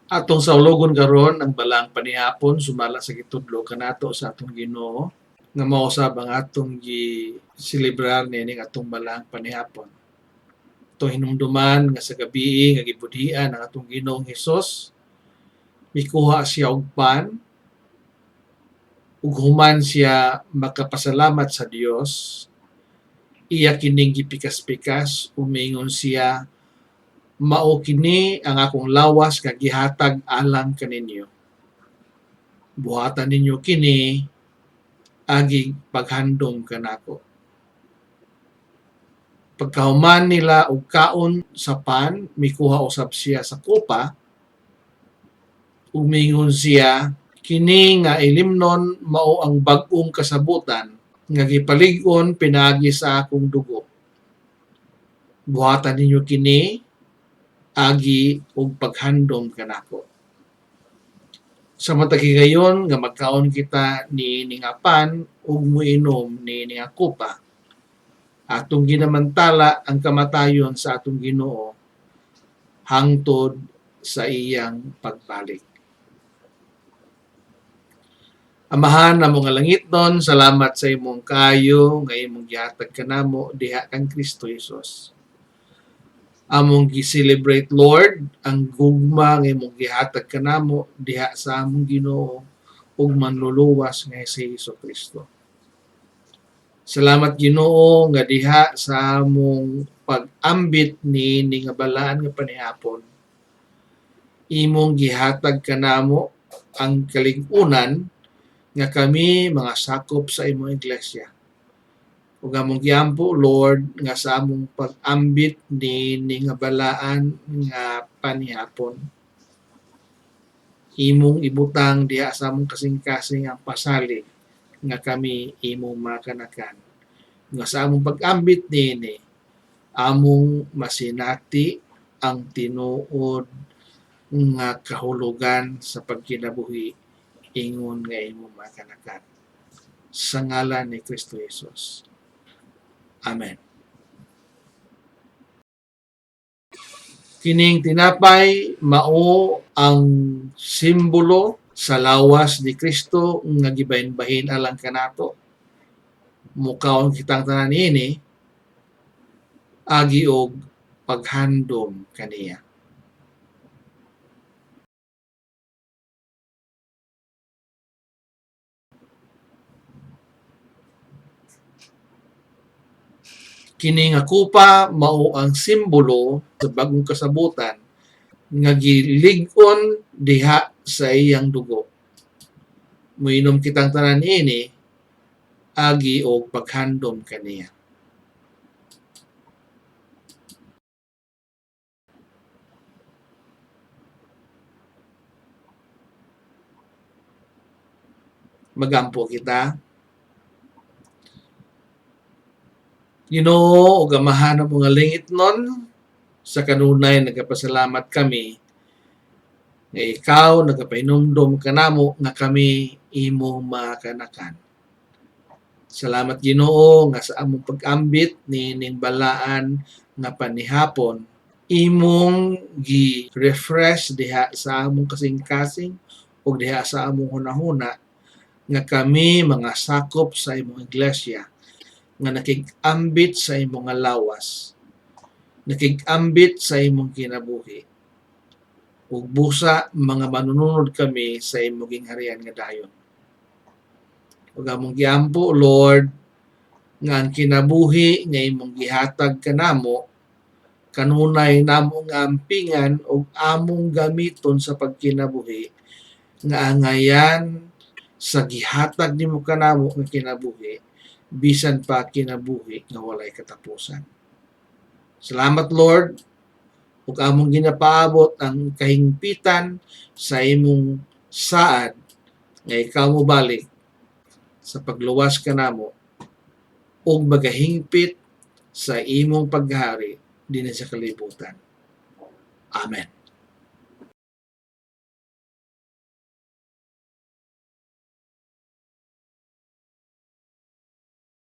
Atong saulogon karon ang balang panihapon sumala sa gitudlo kanato sa atong Ginoo nga mao usab ang atong gi-celebrar niining atong balang panihapon. Itong hinumduman nga sa gabii nga gibudhian ang atong Ginoong Hesus, mikuha siya og pan ug human siya makapasalamat sa Dios, iya kining gipikas-pikas umingon siya, mao kini ang akong lawas nga gihatag alang kaninyo. Buhatan ninyo kini aging paghandom kanako. Pagkahuman nila og kaon sa pan, mikuha usab siya sa kopa, umingon siya, kini nga ilimnon mao ang bag-ong kasabutan nga gipalig-on pinaagi sa akong dugo. Buhatan ninyo kini agi og paghandom kanako. Sa matag higayon nga magkaon kita ni ningapan ug muinom ni nga kopa, atong ginamantala ang kamatayon sa atong Ginoo hangtod sa iyang pagbalik. Amahan na mga langitnon, salamat sa imong kayo nga imong gihatag kanamo diha kang Kristo Jesus. Among gi-celebrate Lord ang gugma nga imong gihatag kanamo diha sa among Ginoo ug manluluwas nga si Jesucristo. Salamat Ginoo nga diha sa among pag-ambit ni nga balaan nga panihapon, imong gihatag kanamo ang kalig-unan nga kami mga sakop sa imong iglesia. Ug among giampo Lord nga sa among pag-ambit ni nga balaan nga panihapon, imong ibutang diha sa among kasing-kasing ang pasalig nga kami imong makanakan. Nga sa among pag-ambit nini, among masinati ang tinuod nga kahulugan sa pagkinabuhi ingon nga imong makanakan. Sa ngalan ni Kristo Jesus. Amen. Kining tinapay mao ang simbolo sa lawas ni Kristo nga gibahin-bahin alang kanato. Mukaon kitang tanan niini agi og paghandom kaniya. Kini nga kupa mao ang simbolo sa bagong kasabutan nga gilig-on diha sa iyang dugo. Muinom kitang tanan niini agi og paghandom kaniya. Magampo kita. Ginoo ug amahan ang mga langitnon, sa kanunay nagapasalamat kami nga ikaw nagapahinumdom kanamo nga kami imong makanakan. Salamat Ginoo nga sa among pag-ambit nining balaan nga panihapon, imong gi-refresh diha sa among kasing-kasing ug diha sa among hunahuna nga kami mga sakop sa imong iglesia nga nakig-ambit sa imong nga lawas, nakig-ambit sa imong kinabuhi, ug busa mga manununod kami sa imong gingharian nga dayon. Ug among giampo Lord nga ang kinabuhi nga imong gihatag kanamo kanunay namo nga ampingan ug among gamiton sa pagkinabuhi nga angayan sa gihatag nimo kanamo nga kinabuhi bisan pa kinabuhi nga walay katapusan. Salamat Lord ug among ginapaabot ang kahingpitan sa imong saad nga ikaw mo balik sa pagluwas kanamo ug magahingpit sa imong paghari dinhi sa kalibutan. Amen.